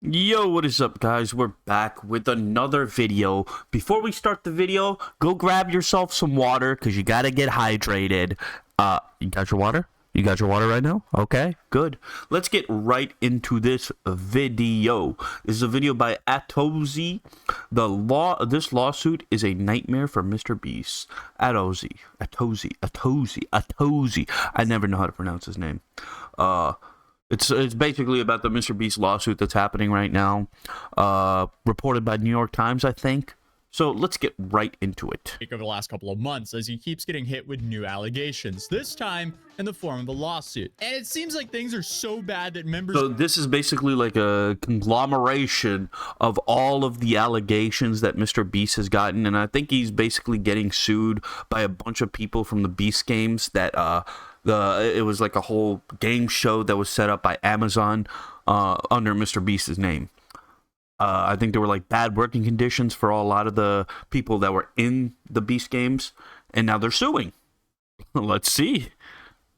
Yo, what is up, guys? We're back with another video. Before we start the video, go grab yourself some water because you gotta get hydrated. You got your water? You got your water right now? Okay, good. Let's get right into this video. This is a video by Atozy. This lawsuit is a nightmare for MrBeast. Atozy. I never know how to pronounce his name. It's basically about the MrBeast lawsuit that's happening right now, reported by New York Times, I think. So let's get right into it. Over the last couple of months, as he keeps getting hit with new allegations, this time in the form of a lawsuit. And it seems like things are so bad that members... So this is basically like a conglomeration of all of the allegations that MrBeast has gotten, and I think he's basically getting sued by a bunch of people from the Beast games that it was like a whole game show that was set up by Amazon under MrBeast's name. I think there were like bad working conditions for a lot of the people that were in the Beast games, and now they're suing. Let's see.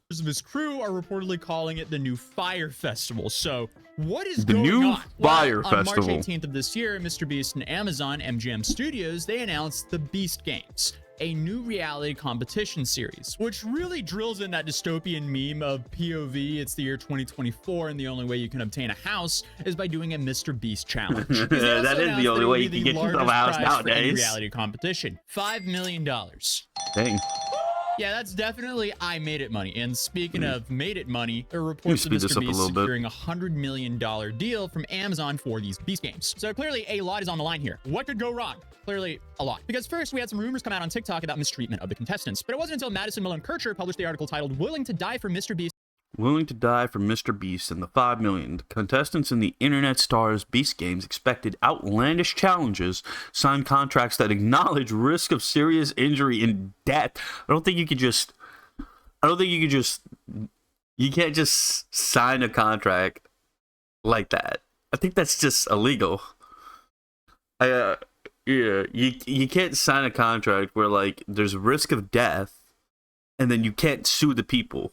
Members of his crew are reportedly calling it the new Fire Festival. So what is the going new on? Fire On Festival. March 18th of this year, MrBeast and Amazon MGM Studios, they announced the Beast Games, a new reality competition series, which really drills in that dystopian meme of POV. It's the year 2024, and the only way you can obtain a house is by doing a MrBeast challenge. Yeah, that is the only way you can get yourself a house nowadays. Reality competition, $5 million. Dang. Yeah, that's definitely I made it money. And speaking of made it money, there are reports of speed this up a MrBeast little bit. securing a $100 million deal from Amazon for these Beast games. So clearly a lot is on the line here. What could go wrong? Clearly a lot. Because first we had some rumors come out on TikTok about mistreatment of the contestants, but it wasn't until Madison Malone Kircher published the article titled "Willing to Die for MrBeast." Willing to die for MrBeast and the $5 million. The contestants in the Internet Stars Beast Games expected outlandish challenges, signed contracts that acknowledge risk of serious injury and death. You can't just sign a contract like that. I think that's just illegal. Yeah, you can't sign a contract where like there's risk of death and then you can't sue the people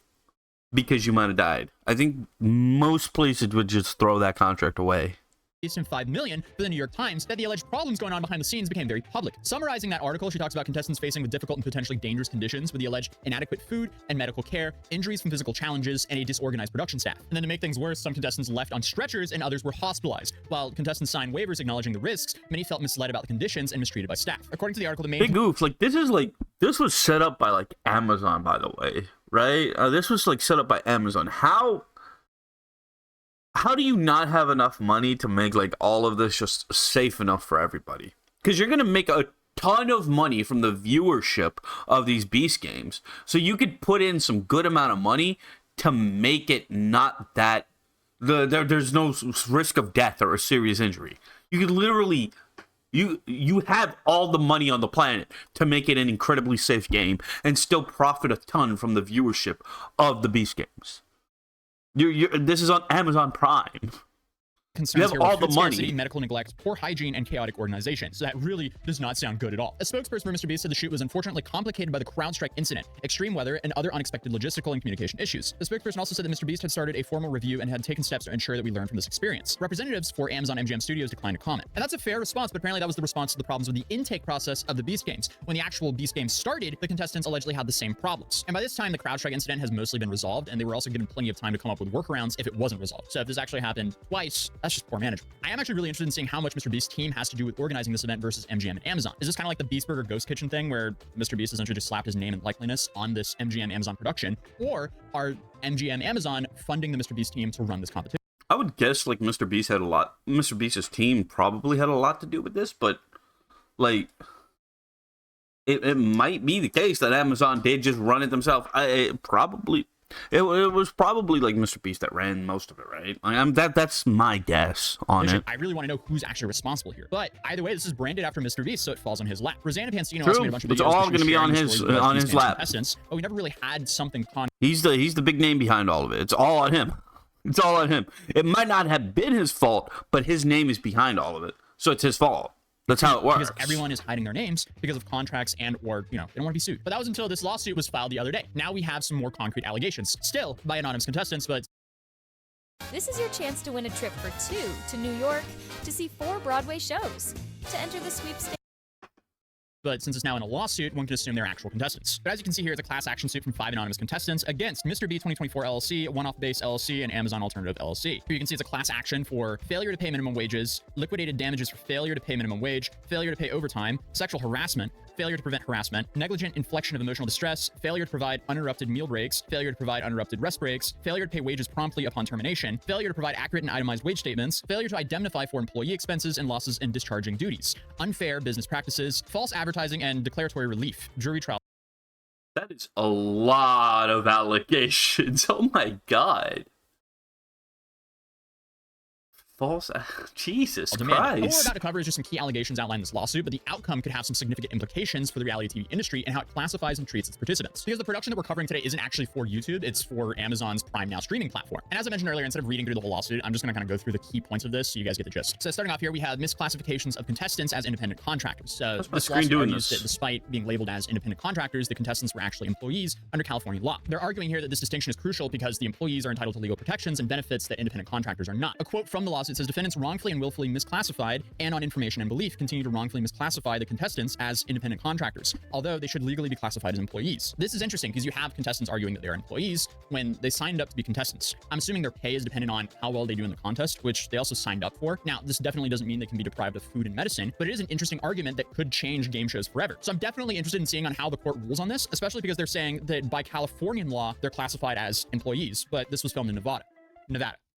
because you might have died. I think most places would just throw that contract away. And $5 million for the New York Times that the alleged problems going on behind the scenes became very public. Summarizing that article, she talks about contestants facing with difficult and potentially dangerous conditions with the alleged inadequate food and medical care, injuries from physical challenges, and a disorganized production staff. And then to make things worse, some contestants left on stretchers and others were hospitalized. While contestants signed waivers acknowledging the risks, many felt misled about the conditions and mistreated by staff. According to the article, the main... Big oof. This was set up by like Amazon, by the way, right? This was like set up by Amazon. How do you not have enough money to make like all of this just safe enough for everybody? Because you're gonna make a ton of money from the viewership of these Beast games, so you could put in some good amount of money to make it not that there's no risk of death or a serious injury. You could literally you have all the money on the planet to make it an incredibly safe game and still profit a ton from the viewership of the Beast games. This is on Amazon Prime. Concerns you have all the money. Scarcity, medical neglect, poor hygiene, and chaotic organization. So that really does not sound good at all. A spokesperson for MrBeast said the shoot was unfortunately complicated by the CrowdStrike incident, extreme weather, and other unexpected logistical and communication issues. The spokesperson also said that MrBeast had started a formal review and had taken steps to ensure that we learn from this experience. Representatives for Amazon MGM Studios declined to comment. And that's a fair response, but apparently that was the response to the problems with the intake process of the Beast games. When the actual Beast games started, the contestants allegedly had the same problems. And by this time, the CrowdStrike incident has mostly been resolved, and they were also given plenty of time to come up with workarounds if it wasn't resolved. So if this actually happened twice, that's just poor management. I am actually really interested in seeing how much MrBeast's team has to do with organizing this event versus MGM and Amazon. Is this kind of like the Beast Burger Ghost Kitchen thing where MrBeast essentially just slapped his name and likeliness on this MGM Amazon production? Or are MGM Amazon funding the MrBeast team to run this competition? I would guess like MrBeast's team probably had a lot to do with this, but like it might be the case that Amazon did just run it themselves. It was probably like MrBeast that ran most of it, right? That's my guess on it. I really want to know who's actually responsible here. But either way, this is branded after MrBeast, so it falls on his lap. Rosanna Pansino also made a bunch of videos. It's all going to be on his lap. But we never really had something He's the big name behind all of it. It's all on him. It's all on him. It might not have been his fault, but his name is behind all of it, so it's his fault. That's how it works. Because everyone is hiding their names because of contracts and or, they don't want to be sued. But that was until this lawsuit was filed the other day. Now we have some more concrete allegations, still by anonymous contestants, but This is your chance to win a trip for 2 to New York to see 4 Broadway shows. To enter the sweepstakes, but since it's now in a lawsuit, one can assume they're actual contestants. But as you can see here, it's a class action suit from 5 anonymous contestants against MrBeast 2024 LLC, One Off Base LLC, and Amazon Alternative LLC. Here you can see it's a class action for failure to pay minimum wages, liquidated damages for failure to pay minimum wage, failure to pay overtime, sexual harassment, failure to prevent harassment, negligent infliction of emotional distress, failure to provide uninterrupted meal breaks, failure to provide uninterrupted rest breaks, failure to pay wages promptly upon termination, failure to provide accurate and itemized wage statements, failure to indemnify for employee expenses and losses in discharging duties, unfair business practices, false advertising, and declaratory relief. Jury trial. That is a lot of allegations. Oh my god. False. Jesus Demand. What we're Christ. about to cover is just some key allegations outlined in this lawsuit, but the outcome could have some significant implications for the reality TV industry and how it classifies and treats its participants. Because the production that we're covering today isn't actually for YouTube, it's for Amazon's Prime Now streaming platform. And as I mentioned earlier, instead of reading through the whole lawsuit, I'm just going to kind of go through the key points of this so you guys get the gist. So starting off here, we have misclassifications of contestants as independent contractors. So How's my this screen lawsuit doing argues this? that despite being labeled as independent contractors, the contestants were actually employees under California law. They're arguing here that this distinction is crucial because the employees are entitled to legal protections and benefits that independent contractors are not. A quote from the lawsuit says, defendants wrongfully and willfully misclassified and on information and belief continue to wrongfully misclassify the contestants as independent contractors, although they should legally be classified as employees. This is interesting because you have contestants arguing that they're employees when they signed up to be contestants. I'm assuming their pay is dependent on how well they do in the contest, which they also signed up for. Now, this definitely doesn't mean they can be deprived of food and medicine, but it is an interesting argument that could change game shows forever. So I'm definitely interested in seeing on how the court rules on this, especially because they're saying that by Californian law, they're classified as employees, but this was filmed in Nevada.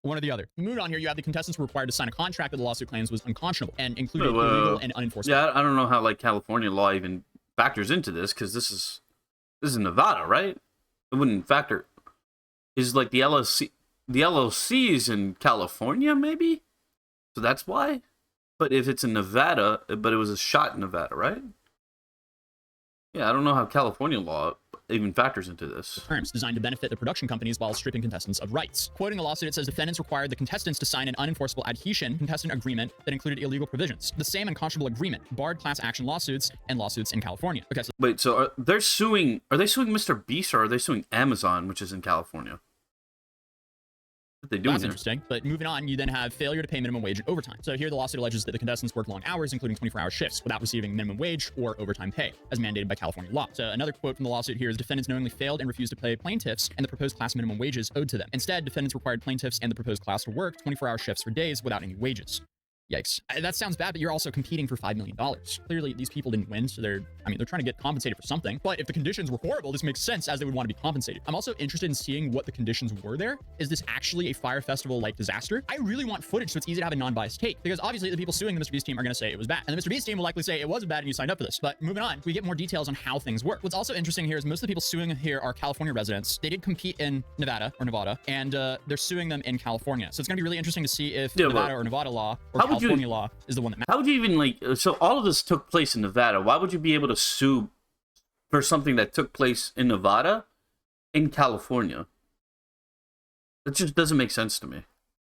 One or the other. Moving on here, you have the contestants were required to sign a contract that the lawsuit claims was unconscionable and included illegal and unenforceable. Yeah, I don't know how like California law even factors into this because this is Nevada, right? It wouldn't factor. Is like the LLC is in California, maybe? So that's why. But if it's in Nevada, but it was a shot in Nevada, right? Yeah, I don't know how California law even factors into this. Terms designed to benefit the production companies while stripping contestants of rights. Quoting the lawsuit, it says defendants required the contestants to sign an unenforceable adhesion contestant agreement that included illegal provisions. The same unconscionable agreement barred class action lawsuits and lawsuits in California. Okay, so Wait, so are they suing MrBeast or are they suing Amazon, which is in California? What are they doing that's there? interesting. But moving on, you then have failure to pay minimum wage and overtime. So here the lawsuit alleges that the contestants worked long hours, including 24-hour shifts, without receiving minimum wage or overtime pay, as mandated by California law. So another quote from the lawsuit here is defendants knowingly failed and refused to pay plaintiffs and the proposed class minimum wages owed to them. Instead, defendants required plaintiffs and the proposed class to work 24-hour shifts for days without any wages. Yikes. That sounds bad, but you're also competing for $5 million. Clearly, these people didn't win, so they're trying to get compensated for something. But if the conditions were horrible, this makes sense as they would want to be compensated. I'm also interested in seeing what the conditions were there. Is this actually a Fyre Festival-like disaster? I really want footage so it's easy to have a non-biased take, because obviously the people suing the MrBeast team are going to say it was bad. And the MrBeast team will likely say it wasn't bad and you signed up for this. But moving on, we get more details on how things work. What's also interesting here is most of the people suing here are California residents. They did compete in Nevada, and they're suing them in California. So it's going to be really interesting to see if Nevada law or California law is the one that matters. How would you even so all of this took place in Nevada. Why would you be able to sue for something that took place in Nevada in California? That just doesn't make sense to me.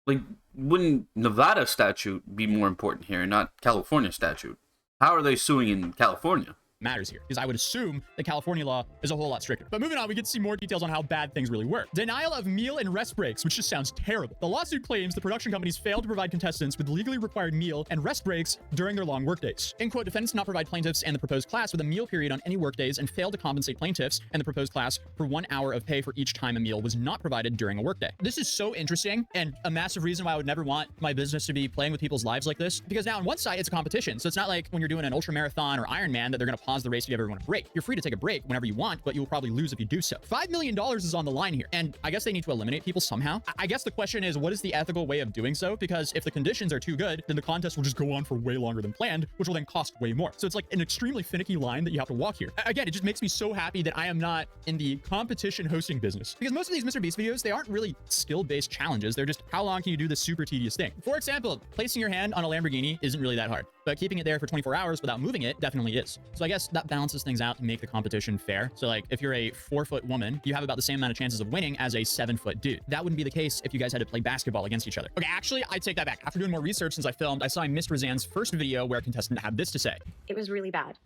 Like, wouldn't Nevada statute be more important here and not California statute? How are they suing in California? Matters here, because I would assume that California law is a whole lot stricter. But moving on, we get to see more details on how bad things really work. Denial of meal and rest breaks, which just sounds terrible. The lawsuit claims the production companies failed to provide contestants with legally required meal and rest breaks during their long workdays. In quote, defendants did not provide plaintiffs and the proposed class with a meal period on any workdays and failed to compensate plaintiffs and the proposed class for 1 hour of pay for each time a meal was not provided during a workday. This is so interesting and a massive reason why I would never want my business to be playing with people's lives like this, because now on one side it's a competition. So it's not like when you're doing an ultra marathon or Ironman that they're going to pause the race to give everyone a break. You're free to take a break whenever you want, but you will probably lose if you do so. $5 million is on the line here, and I guess they need to eliminate people somehow. I guess the question is, what is the ethical way of doing so? Because if the conditions are too good, then the contest will just go on for way longer than planned, which will then cost way more. So it's like an extremely finicky line that you have to walk here. Again, it just makes me so happy that I am not in the competition hosting business, because most of these MrBeast videos, they aren't really skill-based challenges. They're just, how long can you do this super tedious thing? For example, placing your hand on a Lamborghini isn't really that hard, but keeping it there for 24 hours without moving it definitely is. So I guess that balances things out to make the competition fair. So like if you're a 4-foot woman, you have about the same amount of chances of winning as a 7-foot dude. That wouldn't be the case if you guys had to play basketball against each other. Okay, actually, I take that back. After doing more research since I filmed, I saw Miss Razan's first video where a contestant had this to say. It was really bad.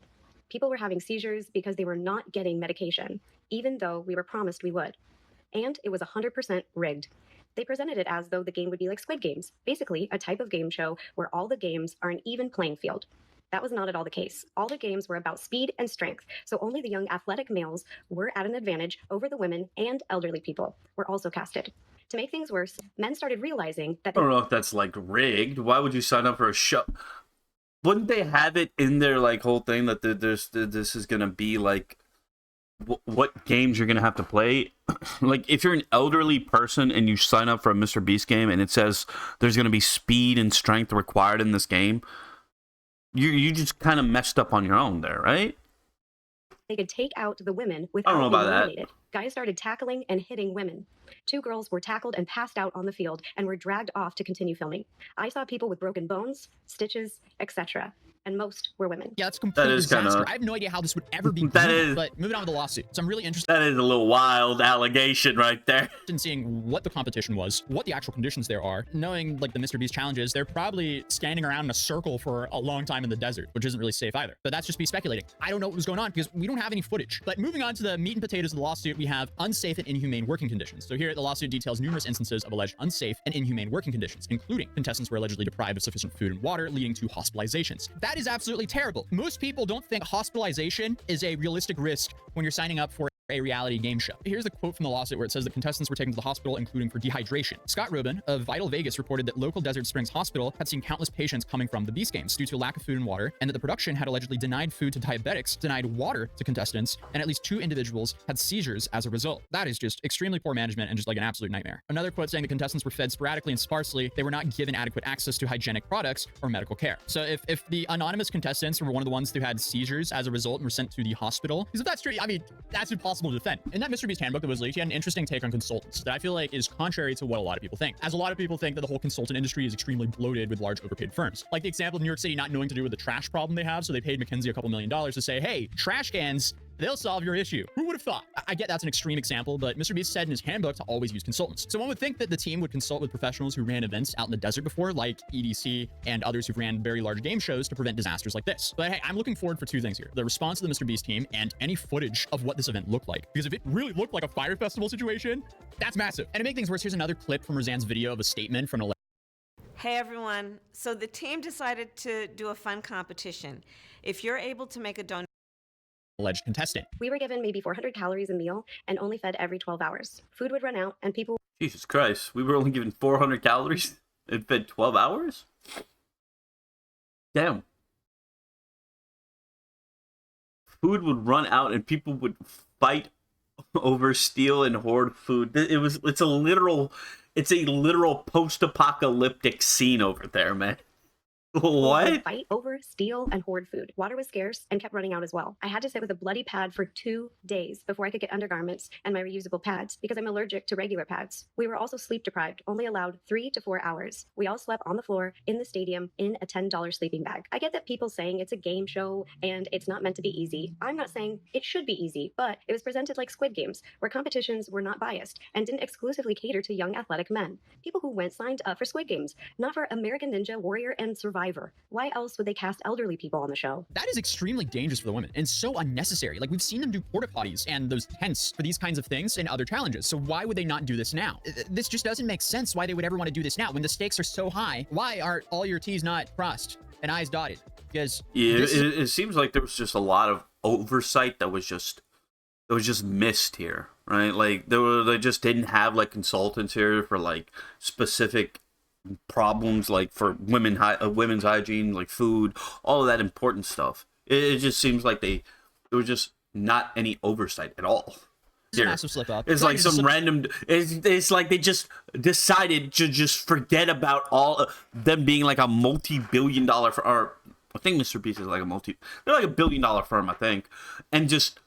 People were having seizures because they were not getting medication, even though we were promised we would. And it was 100% rigged. They presented it as though the game would be like Squid Games, basically a type of game show where all the games are an even playing field. That was not at all the case. All the games were about speed and strength, so only the young athletic males were at an advantage over the women, and elderly people were also casted. To make things worse, men started realizing that I don't know if that's like rigged. Why would you sign up for a show? Wouldn't they have it in their like whole thing that this is gonna be like what games you're gonna have to play? Like if you're an elderly person and you sign up for a MrBeast game and it says there's gonna be speed and strength required in this game, you just kind of messed up on your own there, right? they could take out the women I without don't know being about that. eliminated. Guys started tackling and hitting women. 2 girls were tackled and passed out on the field and were dragged off to continue filming. I saw people with broken bones, stitches, etc. And most were women. Yeah, that's a complete is disaster. kinda- I have no idea how this would ever be That viewed, is- but moving on with the lawsuit. So I'm really interested That is a little wild allegation right there. in seeing what the competition was, what the actual conditions there are. Knowing like the MrBeast challenges, they're probably standing around in a circle for a long time in the desert, which isn't really safe either. But that's just me speculating. I don't know what was going on because we don't have any footage. But moving on to the meat and potatoes of the lawsuit, we have unsafe and inhumane working conditions. So here the lawsuit details numerous instances of alleged unsafe and inhumane working conditions, including contestants were allegedly deprived of sufficient food and water, leading to hospitalizations. That is absolutely terrible. Most people don't think hospitalization is a realistic risk when you're signing up for a reality game show. Here's the quote from the lawsuit where it says the contestants were taken to the hospital, including for dehydration. Scott Rubin of Vital Vegas reported that local Desert Springs Hospital had seen countless patients coming from the Beast Games due to a lack of food and water, and that the production had allegedly denied food to diabetics, denied water to contestants, and at least 2 individuals had seizures as a result. That is just extremely poor management and just like an absolute nightmare. Another quote saying the contestants were fed sporadically and sparsely. They were not given adequate access to hygienic products or medical care. So if the anonymous contestants were one of the ones who had seizures as a result and were sent to the hospital, because if that's true, I mean, that's impossible to defend. In that MrBeast handbook that was leaked, he had an interesting take on consultants that I feel like is contrary to what a lot of people think. As a lot of people think that the whole consultant industry is extremely bloated with large overpaid firms. Like the example of New York City not knowing to do with the trash problem they have, so they paid McKinsey a couple $1 million to say, hey, trash cans, they'll solve your issue. Who would have thought? I get that's an extreme example, but MrBeast said in his handbook to always use consultants. So one would think that the team would consult with professionals who ran events out in the desert before, like EDC and others who've ran very large game shows to prevent disasters like this. But hey, I'm looking forward for 2 things here. The response of the MrBeast team and any footage of what this event looked like. Because if it really looked like a fire festival situation, that's massive. And to make things worse, here's another clip from Roseanne's video of a statement from an Hey everyone, so the team decided to do a fun competition. If you're able to make a donation, alleged contestant. We were given maybe 400 calories a meal and only fed every 12 hours. Food would run out and people Jesus Christ, we were only given 400 calories and fed 12 hours? Damn. Food would run out and people would fight over steal and hoard food. It's a literal post-apocalyptic scene over there, man. would What? fight over, steal, and hoard food. Water was scarce and kept running out as well. I had to sit with a bloody pad for 2 days before I could get undergarments and my reusable pads because I'm allergic to regular pads. We were also sleep deprived, only allowed 3 to 4 hours. We all slept on the floor in the stadium in a $10 sleeping bag. I get that people saying it's a game show and it's not meant to be easy. I'm not saying it should be easy, but it was presented like Squid Games, where competitions were not biased and didn't exclusively cater to young athletic men. People who went signed up for Squid Games, not for American Ninja Warrior and Survivor. Why else would they cast elderly people on the show? That is extremely dangerous for the women and so unnecessary. Like we've seen them do porta potties and those tents for these kinds of things and other challenges. So why would they not do this now? This just doesn't make sense why they would ever want to do this now when the stakes are so high. Why are all your T's not crossed and I's dotted? Because Yeah, this is- it seems like there was just a lot of oversight that was just missed here, right? Like they just didn't have like consultants here for like specific problems, like for women's hygiene, like food, all of that important stuff. It just seems like there was just not any oversight at all. It's a massive slip up. It's like some random. It's like they just decided to just forget about all them being like a multi-billion-dollar or I think MrBeast is like they're like a $1 billion firm, I think, and just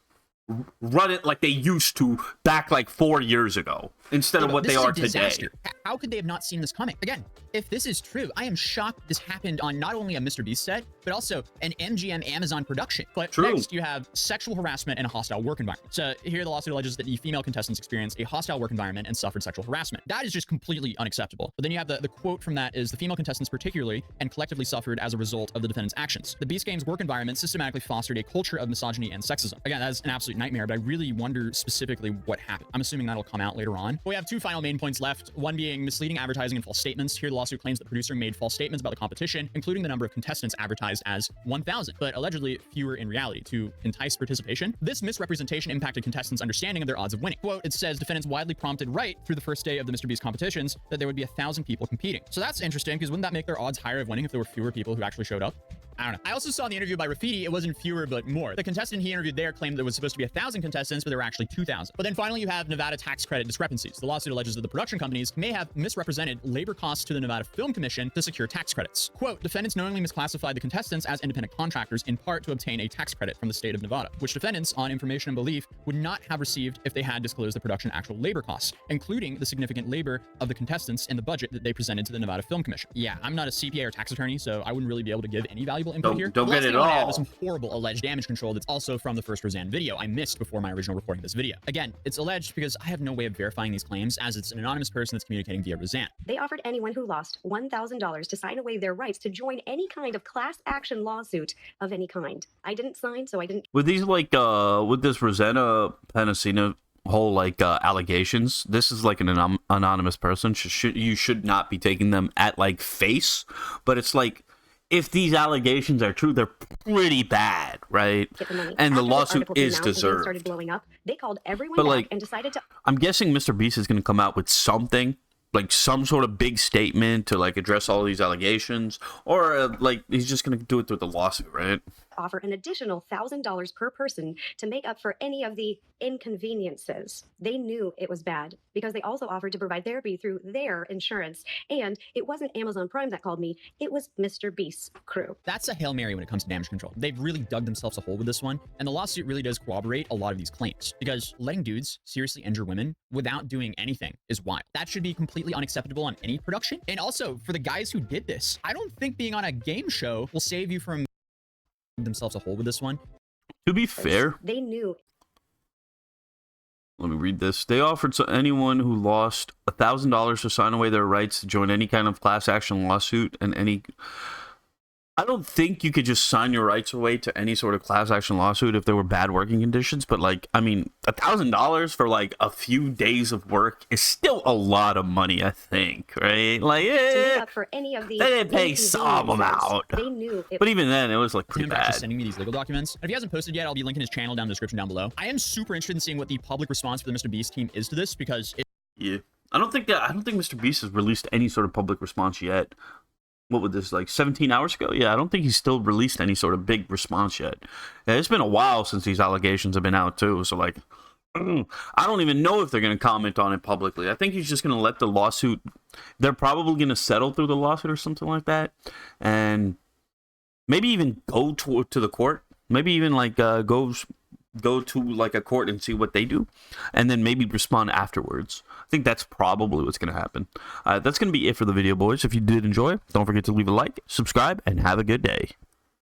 run it like they used to back like 4 years ago instead of what This they is a are today. disaster. How could they have not seen this coming? Again, if this is true, I am shocked this happened on not only a MrBeast set, but also an MGM Amazon production. But True. next, you have sexual harassment and a hostile work environment. So here the lawsuit alleges that the female contestants experienced a hostile work environment and suffered sexual harassment. That is just completely unacceptable. But then you have the quote from that is the female contestants particularly and collectively suffered as a result of the defendant's actions. The Beast Games work environment systematically fostered a culture of misogyny and sexism. Again, that is an absolute absolute nightmare, but I really wonder specifically what happened. I'm assuming that'll come out later on. But we have two final main points left, one being misleading advertising and false statements. Here, the lawsuit claims the producer made false statements about the competition, including the number of contestants advertised as 1,000, but allegedly fewer in reality to entice participation. This misrepresentation impacted contestants' understanding of their odds of winning. Quote, it says defendants widely prompted right through the first day of the MrBeast competitions that there would be 1,000 people competing. So that's interesting, because wouldn't that make their odds higher of winning if there were fewer people who actually showed up? I don't know. I also saw the interview by Rafidi. It wasn't fewer, but more. The contestant he interviewed there claimed there was supposed to be 1,000 contestants, but there were actually 2,000. But then finally, you have Nevada tax credit discrepancies. The lawsuit alleges that the production companies may have misrepresented labor costs to the Nevada Film Commission to secure tax credits. Quote, defendants knowingly misclassified the contestants as independent contractors in part to obtain a tax credit from the state of Nevada, which defendants, on information and belief, would not have received if they had disclosed the production actual labor costs, including the significant labor of the contestants in the budget that they presented to the Nevada Film Commission. Yeah, I'm not a CPA or tax attorney, so I wouldn't really be able to give any valuable input here. Don't get it I want to add all. was some horrible alleged damage control that's also from the first Roseanne video I missed before my original recording of this video. Again, it's alleged because I have no way of verifying these claims, as it's an anonymous person that's communicating via Roseanne. They offered anyone who lost $1,000 to sign away their rights to join any kind of class action lawsuit of any kind. I didn't sign, so I didn't. With these, like, with this Rosanna Panacina whole, like, allegations, this is like an anonymous person. You should not be taking them at, like, face, but it's like, if these allegations are true, they're pretty bad, right? Get the money. And the After this lawsuit article came is out and things deserved. started blowing up, they called everyone But, back like, and decided to. I'm guessing MrBeast is going to come out with something, like some sort of big statement to, like, address all these allegations, or like he's just going to do it through the lawsuit, right? Offer an additional $1,000 per person to make up for any of the inconveniences. They knew it was bad because they also offered to provide therapy through their insurance. And it wasn't Amazon Prime that called me, it was MrBeast's crew. That's a Hail Mary when it comes to damage control. They've really dug themselves a hole with this one, and the lawsuit really does corroborate a lot of these claims, because letting dudes seriously injure women without doing anything is wild. That should be completely unacceptable on any production. And also, for the guys who did this, I don't think being on a game show will save you from themselves a hole with this one. To be fair, They knew. let me read this. They offered to anyone who lost $1,000 to sign away their rights to join any kind of class action lawsuit and any. I don't think you could just sign your rights away to any sort of class action lawsuit if there were bad working conditions. But, like, I mean, $1,000 for, like, a few days of work is still a lot of money, I think, right? Like, To make yeah, up for any of the they didn't pay some inconveniences. amount. They knew it But even then, it was, like, pretty Him for actually bad. sending me these legal documents. And if he hasn't posted yet, I'll be linking his channel down in the description down below. I am super interested in seeing what the public response for the MrBeast team is to this, because Yeah. I don't think MrBeast has released any sort of public response yet. What would this, like 17 hours ago? Yeah, I don't think he's still released any sort of big response yet. Yeah, it's been a while since these allegations have been out too, so, like, I don't even know if they're going to comment on it publicly. I think he's just going to let the lawsuit, they're probably going to settle through the lawsuit or something like that, and maybe even go to the court. Maybe even, like, go to, like, a court and see what they do, and then maybe respond afterwards. I think that's probably what's going to happen. That's going to be it for the video, boys. If you did enjoy, don't forget to leave a like, subscribe, and have a good day.